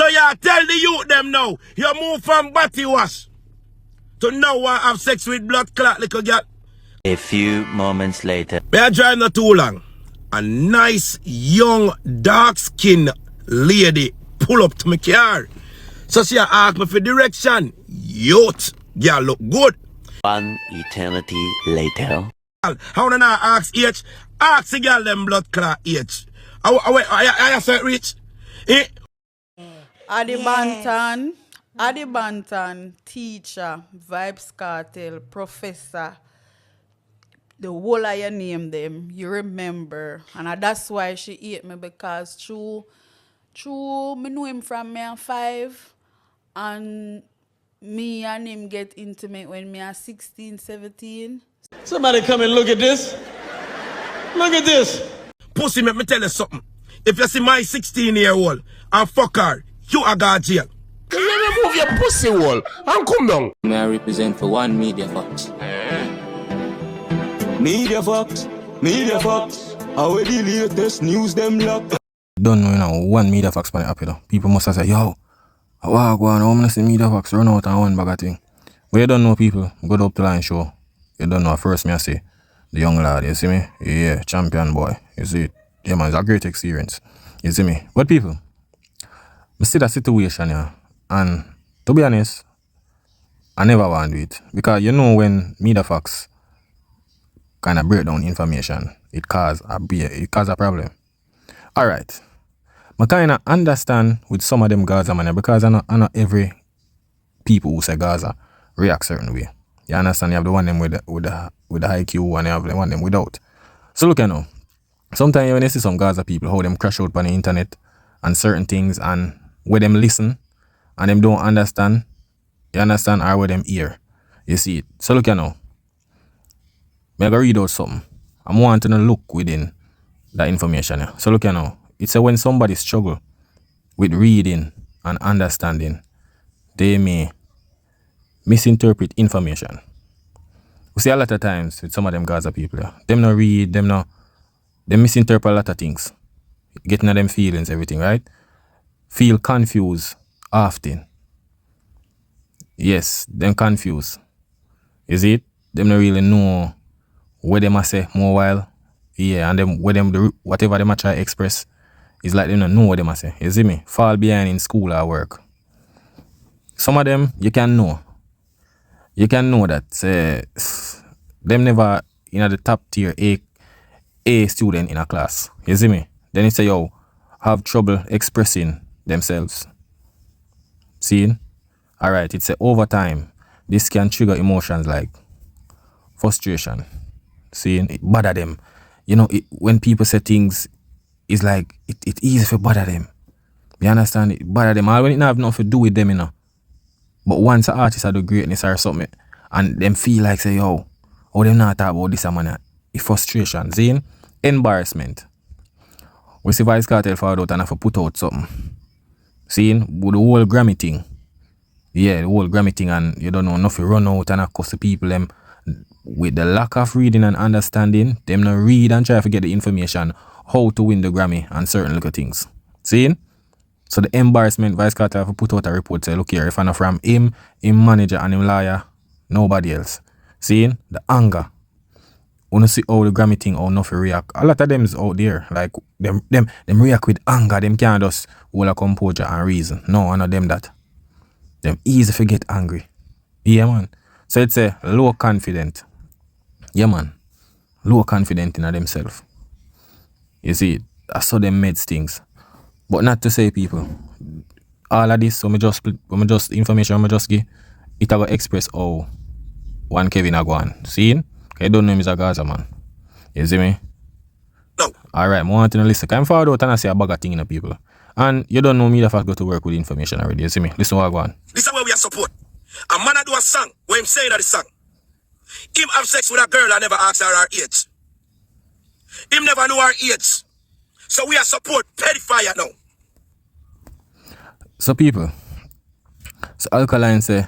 So yeah, tell the youth them now, you move from body wash to now want have sex with blood clot little girl. A few moments later. May I drive not too long? A nice, young, dark-skinned lady pull up to my car. So she asked me for direction. Youth, girl look good. One eternity later. How do I ask age? Ask the girl them blood clot age. I say it rich. Eh? Adi Banton, teacher, Vibes Cartel, professor. The whole of your name them, you remember. And that's why she hate me, because true, me know him from me at 5. And me and him get intimate when me at 16, 17. Somebody come and look at this. Look at this. Pussy, let me tell you something. If you see my 16-year-old and fuck her, you are going to jail. Let me move your pussy wall and come down. May I represent for one Media Fox? Media Fox. How we the latest news them lock. Don't know, one Media Fox on the app, People must have said, yo, wow, go on, I'm gonna see Media Fox run out on one bag of thing. But you don't know people, go up to line show. You don't know, first me I say, the young lad, you see me? Yeah, champion boy, you see it. Yeah man, it's a great experience, you see me? But people, I see that situation here, and to be honest, I never want to do it. Because you know when Media Fox kind of break down information, it cause a problem. Alright. I kind of understand with some of them Gaza man, because I know every people who say Gaza react certain way. You understand? You have the one them with the high Q and you have the one them without. So look, sometimes when you see some Gaza people, how them crash out on the internet and certain things, and where them listen and them don't understand, you understand, or where them hear, you see it. So look, I go read out something. I'm wanting to look within that information. So look, it's when somebody struggle with reading and understanding, they may misinterpret information. We see a lot of times with some of them Gaza people, them not read, they misinterpret a lot of things, getting at them feelings, everything, right? Feel confused often. Yes, them confused. Is it? Them not really know what them a say more while. Yeah, and them where them do whatever them a try express is like they don't know what them a say. You see me? Fall behind in school or work. Some of them you can know. You can know that them never in the top tier A student in a class. You see me? Then you say, yo, have trouble expressing themselves. See? Alright, it's over time. This can trigger emotions like frustration. See? It bother them. When people say things, it's like, it's easy to bother them. You understand? It bother them. All when it not have nothing to do with them, But once an artist do greatness or something, and them feel like, say, yo, oh, them not talk about this, it's frustration. See? Embarrassment. We see Vice Cartel forward out and have to put out something. See? With the whole Grammy thing. Yeah, the whole Grammy thing, and you don't know enough to run out and cost the people them. With the lack of reading and understanding, them not read and try to get the information how to win the Grammy and certain little things. See? So the embarrassment, Vice Cartel have put out a report say, look here, if I'm not from him manager and him lawyer, nobody else. See? The anger. When you see how the Grammy thing, how nothing react. A lot of them is out there. Like them react with anger. Them can't just hold a composure and reason. No, I know them that. Them easy to get angry. Yeah, man. So it's a low confident. Yeah, man. Low confident in themselves. You see, I saw them made things. But not to say, people, all of this, when I just information I just give, it will express how one Kevin a go on. See? I don't know him is a Gaza man. You see me? No. Alright, I want to listen. I'm forward out and I say a bag of thing in the people. And you don't know me if I go to work with information already. You see me? Listen what I go on. This is where we are support. A man a do a song where him say that the song. Him have sex with a girl and never ask her age. Him never know her age. So we are support pedophile now. So people, so Alkaline say,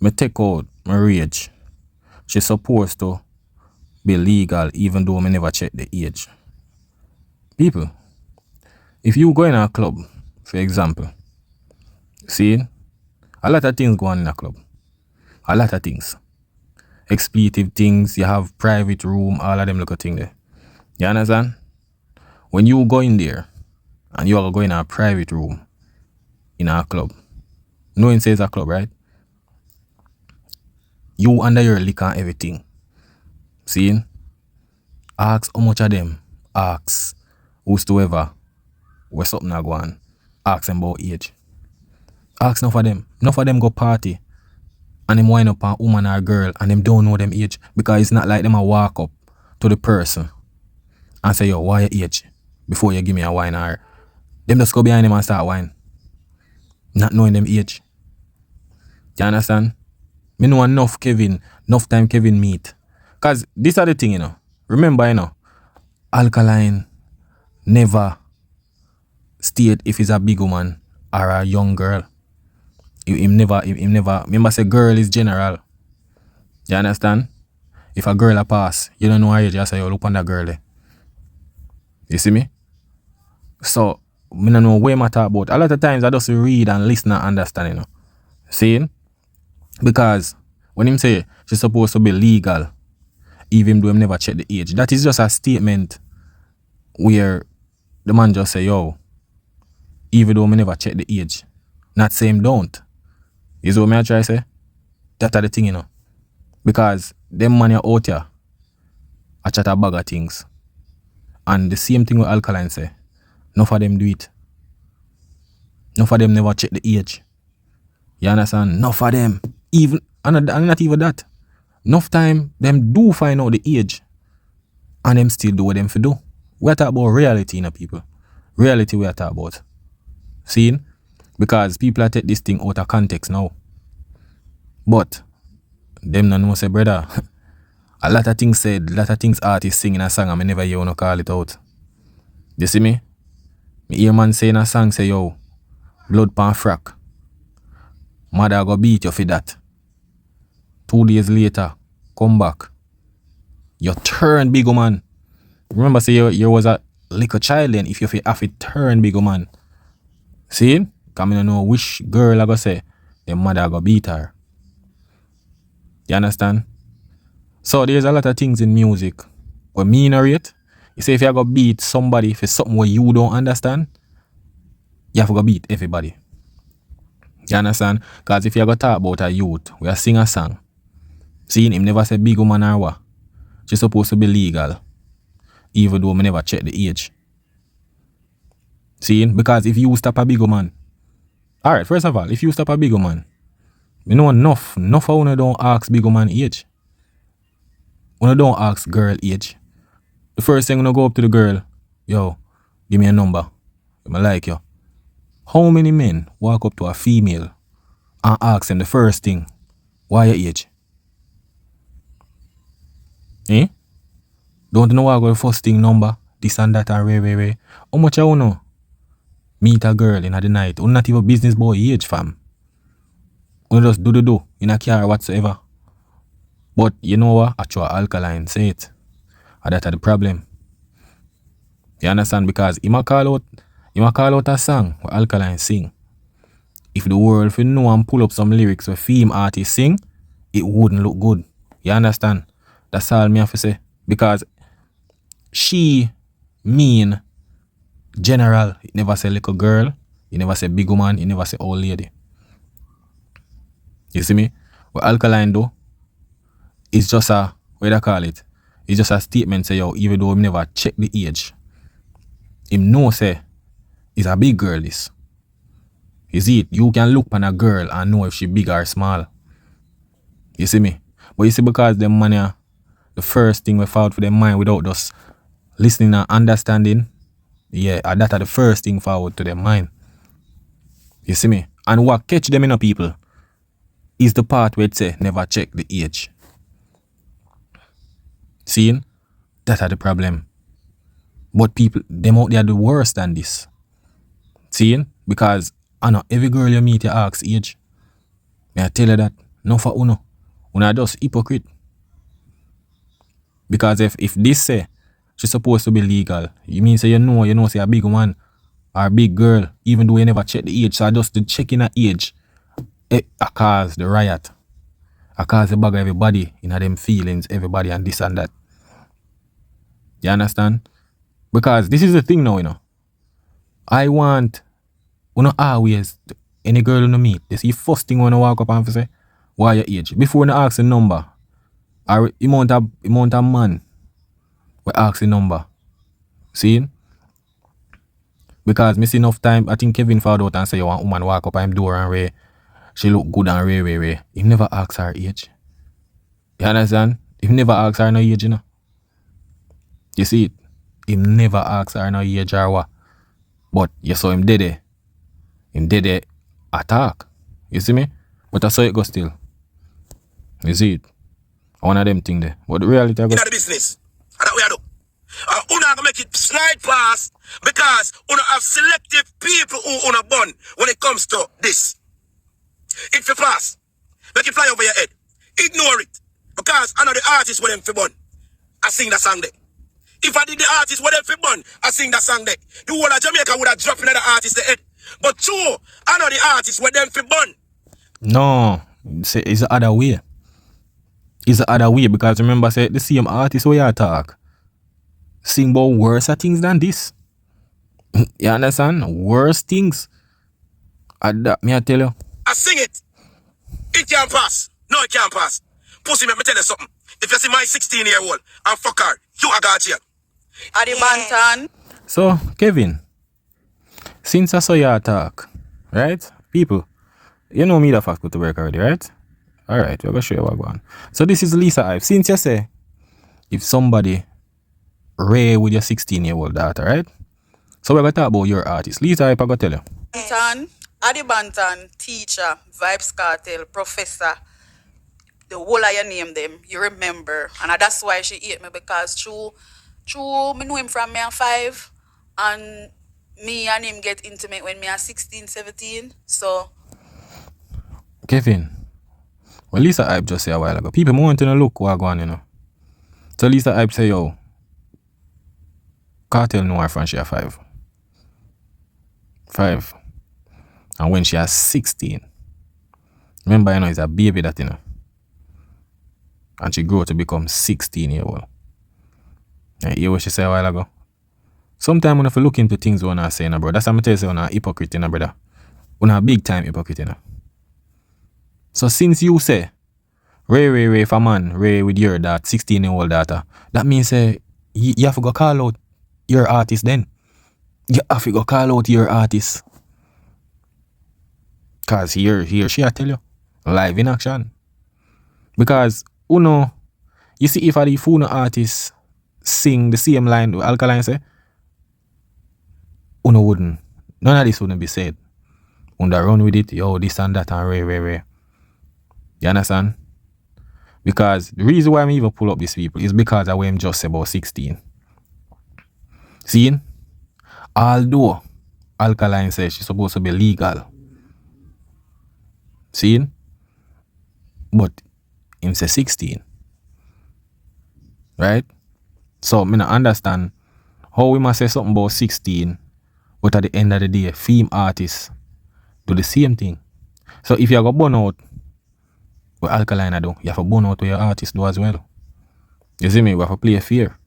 me take out my rage. She's supposed to be legal even though me never check the age. People, if you go in a club, for example, See? A lot of things go on in a club. A lot of things. Expletive things, you have private room, all of them little thing there. You understand? When you go in there and you are going in a private room in a club, knowing says a club, right? You under your liquor and everything. See? Ask how much of them. Ask whosoever where something a go on. Ask them about age. Ask enough of them. Enough of them go party and them wind up a woman or a girl and them don't know them age, because it's not like them a walk up to the person and say, yo, why your age? Before you give me a wine, or them just go behind them and start wine. Not knowing them age. You understand? Me know enough time Kevin meet. Cause this are the thing, you know. Remember, you know, Alkaline never state if he's a big woman or a young girl. Him never, remember say girl is general. You understand? If a girl a pass, you don't know her age, you say, yo, look on that girl there. You see me? So, I don't know where I talk about. A lot of times I just read and listen and understand, you know. Seeing? Because when him say she's supposed to be legal, even though him never check the age, that is just a statement where the man just say, yo, even though me never check the age, not say him don't. You see what me I try to say? That's the thing, you know. Because them man out here, I chat a bag of things. And the same thing with Alkaline say, none of them do it. None of them never check the age. You understand? None of them. Even, and not even that. Enough time, them do find out the age. And them still do what them for do. We are talking about reality, you know, people. Reality we are talking about. Seeing? Because people are take this thing out of context now. But, them no know say, brother, a lot of things said, a lot of things artists sing in a song and I never hear no call it out. You see me? Me hear man say in a song, say, yo, blood pan frack. Mother go beat you for that. 2 days later, come back. You turn big man. Remember, say you was a little child then if you have to turn big man. See? Because I don't know which girl I go say, the mother go beat her. You understand? So there's a lot of things in music where me narrate. You say if you go beat somebody for something where you don't understand, you have to go beat everybody. You understand? Because if you go talk about a youth, we are sing a song. Seeing him never say big woman or what. She's supposed to be legal. Even though I never check the age. Seeing? Because if you stop a big woman. Alright, first of all, if you stop a big woman, you know enough of you don't ask big woman age. You don't ask girl age. The first thing you go up to the girl, yo, give me a number. I like you. How many men walk up to a female and ask them the first thing, why your age? Eh? Don't know what the first thing number, this and that and re. How much you know? Meet a girl in the night. You not even business boy age, fam. You just do in a car whatsoever. But you know what? Actual Alkaline say it. And that's the problem. You understand? Because he might call out a song where Alkaline sing. If the world if you know and pull up some lyrics where female artists sing, it wouldn't look good. You understand? That's all me have to say. Because she mean general. It never say little girl. It never say big woman. It never say old lady. You see me? What Alkaline do, it's just a, what do you call it? It's just a statement say, yo, even though him never check the age, him know say, it's a big girl this. You see it? You can look on a girl and know if she big or small. You see me? But you see, because them money, the first thing we found for them mind without just listening and understanding, yeah, that are the first thing forward to their mind. You see me? And what catch them in a people is the part where it say never check the age. Seeing? That are the problem. But people, them out there do worse than this. Seeing? Because I know every girl you meet you ask age. May I tell you that? No for uno. Uno just hypocrite. Because if this say she's supposed to be legal, you mean say you know say a big man or big girl, even though you never check the age. So just the checking the age, it cause the riot. I cause the bag of everybody in them feelings, everybody and this and that. You understand? Because this is the thing now, you know. I want, always, any girl you meet, they see first thing when I walk up and say, why your age? Before you ask the number, or amount of man, we ask the number. See? Because me see enough time, I think Kevin found out and say, you want woman walk up and door and Ray, she look good and Ray. He never ask her age. You understand? He never ask her no age, you know. You see it? He never ask her no age or what. But you saw him dead there. Him dead there attack. You see me? But I saw it go still. You see it? One of them thing there. But the reality I go. In the business. And that we are do. Una gonna make it slide past because una have selective people who una bun when it comes to this. If you pass, make it fly over your head. Ignore it. Because I know the artist with them for bun. I sing that song there. If I did the artist with them for bun, I sing that song there. The whole of Jamaica would have dropped another artist the head. But true, I know the artist with them for bun. No, it's the other way. It's the other way because remember, say the same artist where you talk sing about worse things than this. You understand? Worse things. That me I tell you. I sing it. It can't pass. No, it can't pass. Pussy, let me tell you something. If you see my 16-year-old and fuck her, you are got here. Adi Bantan. So, Kevin, since I saw you talk, right? People, you know me the fact put to work already, right? Alright, we're gonna show you what going on. So this is Lisa Ive. Since you say if somebody Ray with your 16-year-old daughter, right? So we're gonna talk about your artist. Lisa Ive, I'm gonna tell you. Bantan, Adi Bantan, teacher, Vibes Cartel, professor. The whole of your name them, you remember. And that's why she hate me because true, me know him from me at 5 and me and him get intimate when me at 16, 17. So Kevin, well Lisa Ive just say a while ago. People want to look what going on, you know. So Lisa Ive say, yo, Cartel know her from she at 5. 5. And when she has 16. Remember, you know, it's a baby that, you know. And she grew to become 16-year-old. And you hear what she said a while ago? Sometimes when you look into things when I say, bro, that's how I tell you, you're a hypocrite, you know, brother. You're a big time hypocrite, you know. So since you say, Ray, for man, Ray with your that 16-year-old daughter, that means you have to go call out your artist then. You have to go call out your artist. Because here she I tell you, live in action. Because you see if the phone artists sing the same line with Alkaline say, wouldn't. None of this wouldn't be said. Run with it, yo, this and that and Ray. You understand? Because the reason why I even pull up these people is because I am just about 16. Seeing? Although Alkaline says she's supposed to be legal. Seeing? But him say 16. Right? So I don't understand how we must say something about 16, but at the end of the day, female artists do the same thing. So if you go burn out what Alkaline do, you have to burn out what your artists do as well. You see me? We have to play fair.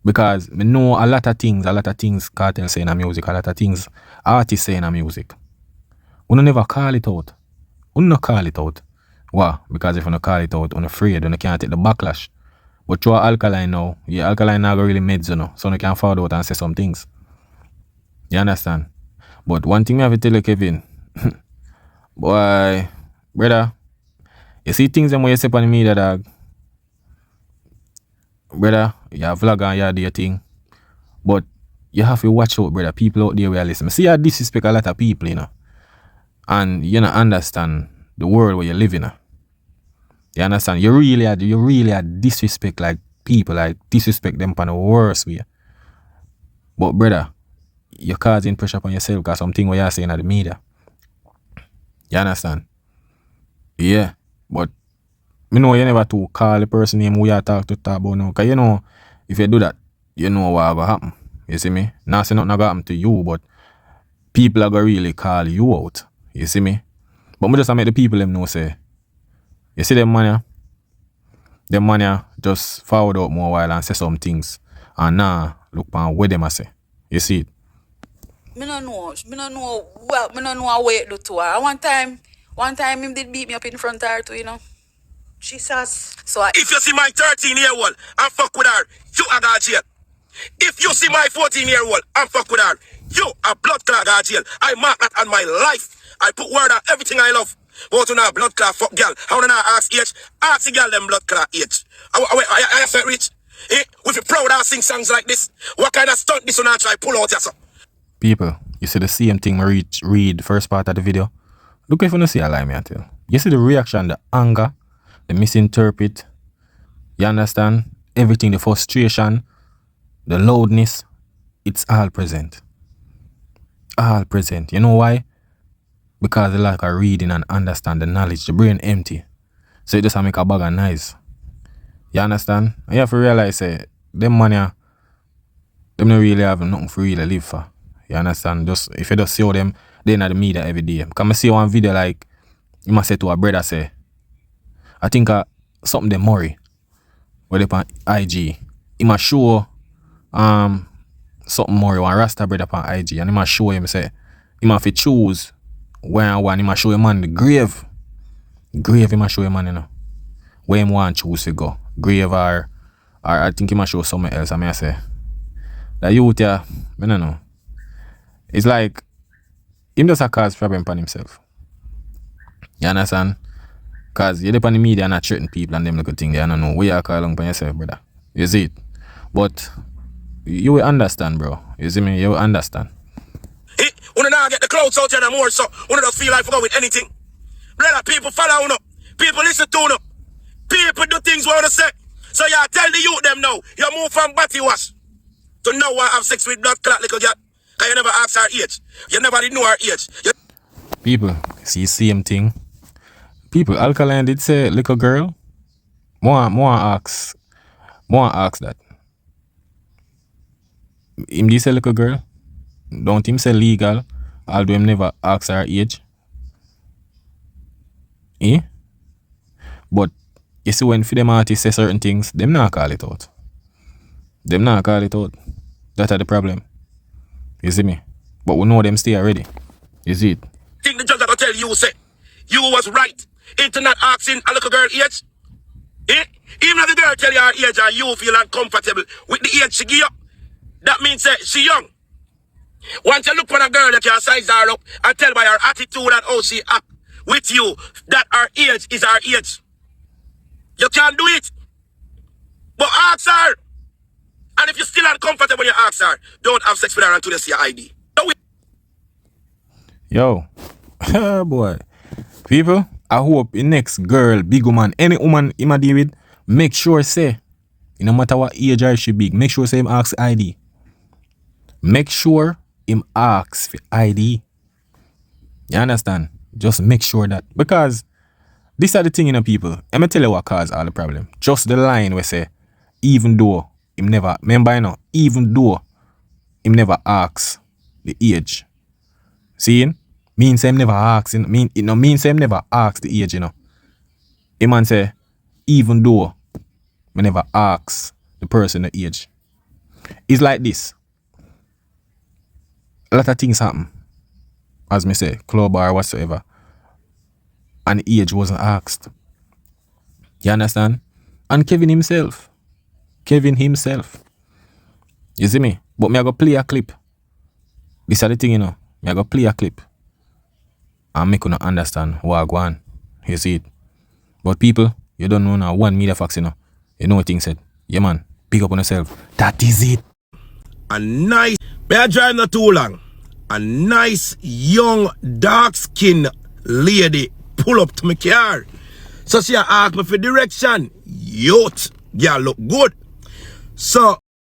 Because we know a lot of things Cartel say in music, a lot of things artists say in music. We don't never call it out. We don't call it out. Why? Because if you don't call it out, you're afraid, you can't take the backlash. But through Alkaline now, Alkaline now go really meds, you know, so you can fall out and say some things. You understand? But one thing I have to tell you, Kevin, boy, brother, you see things them when you say on the media, dog. Brother, you have vlog and you do your thing. But you have to watch out, brother. People out there will listen. See, you disrespect a lot of people, you know. And you don't understand the world where you live in. You understand? You really disrespect like people, like disrespect them in the worst way. But brother, you're causing pressure upon yourself because something what you're saying at the media. You understand? Yeah. But you know you never to call the person name who you talk about now. Because you know, if you do that, you know what will happen. You see me? Now say nothing got happen to you, but people are gonna really call you out. You see me? But me just make the people them know say, you see them man just forward out more while and say some things. And now look on what them I say. You see it? Me no know. Well, me no know what it do to her. One time him did beat me up in front of her too, you know. Jesus. So If you see my 13-year-old and fuck with her, you are got jail. If you see my 14-year-old and fuck with her, you a blood clot got jail. I mark that on my life. I put word on everything I love. But to now blood clot fuck girl. How do I ask age? Ask the girl them blood clot age. I said rich. If you proud of sing songs like this, what kind of stunt this one I try pull out yourself? People, you see the same thing I read the first part of the video. Look if you don't see a lie me I tell. You see the reaction, the anger, the misinterpret. You understand? Everything, the frustration, the loudness, it's all present. All present. You know why? Because they like a reading and understand the knowledge. The brain empty. So it just make a bag of noise. You understand? And you have to realize them money, them don't really have nothing for really live for. You understand? Just if you just see them, they in the media every day. Come see one video like you must say to a brother say, I think something they Murray, where they on IG. He must show something Murray, one Rasta brother on IG, and he must show him say, he must fi choose where and one, he must show him man the grave. Grave he must show him man, you know. Where him want choose to go. Grave or I think he must show something else. I mean I say the youth yeah, I don't know. It's like him just a cause problem for himself. You understand? Cause you're on the media and not treating people and them little thing they don't know where you call along for yourself, brother. You see it? But you will understand, bro. You see me? You will understand. When now get the clouds out here and more so, when just feel like forgot with anything. Brother, people follow you. People listen to you. People do things we want to say. So you tell the youth them now, you move from body wash to now have sex with blood clot little girl. Cause you never ask her age. You never did know her age. People, see same thing. People, Alkaline did say little girl. More ask that. Him did say little girl. Don't him say legal, although him never ask her age. But you see when them artists say certain things, them not call it out. Them not call it out. That's the problem. You see me? But we know them stay already. You see it? Think the judge gonna tell you say you was right into not asking a little girl age? Even if the girl tell you her age and you feel uncomfortable with the age she give you, that means she young. Once you look for a girl that you size her up and tell by her attitude and how she act with you that her age is her age. You can't do it. But ask her. And if you're still uncomfortable when you ask her, don't have sex with her until you see your ID. Yo. Boy. People, I hope the next girl, big woman, any woman you deal with, make sure say, no matter what age or she big, make sure say him ask ID. Make sure him asks for ID. You understand? Just make sure that. Because these are the thing, people. Let me tell you what caused all the problem. Just the line we say, even though him never, remember even though him never asks the age. See? Means him never asks, means him never asks the age, A man say, even though me never asks the person the age. It's like this. A lot of things happen. As me say, club or whatsoever. And the age wasn't asked. You understand? And Kevin himself. You see me? But me I go play a clip. This is the thing, Me I go play a clip. And make you not understand what I go on. You see it? But people, you don't know now one media facts, You know what thing said. Yeah man, pick up on yourself. That is it. A nice, may I drive not too long? A nice, young, dark-skinned lady pull up to my car. So she asked me for direction. Youth, girl look good. So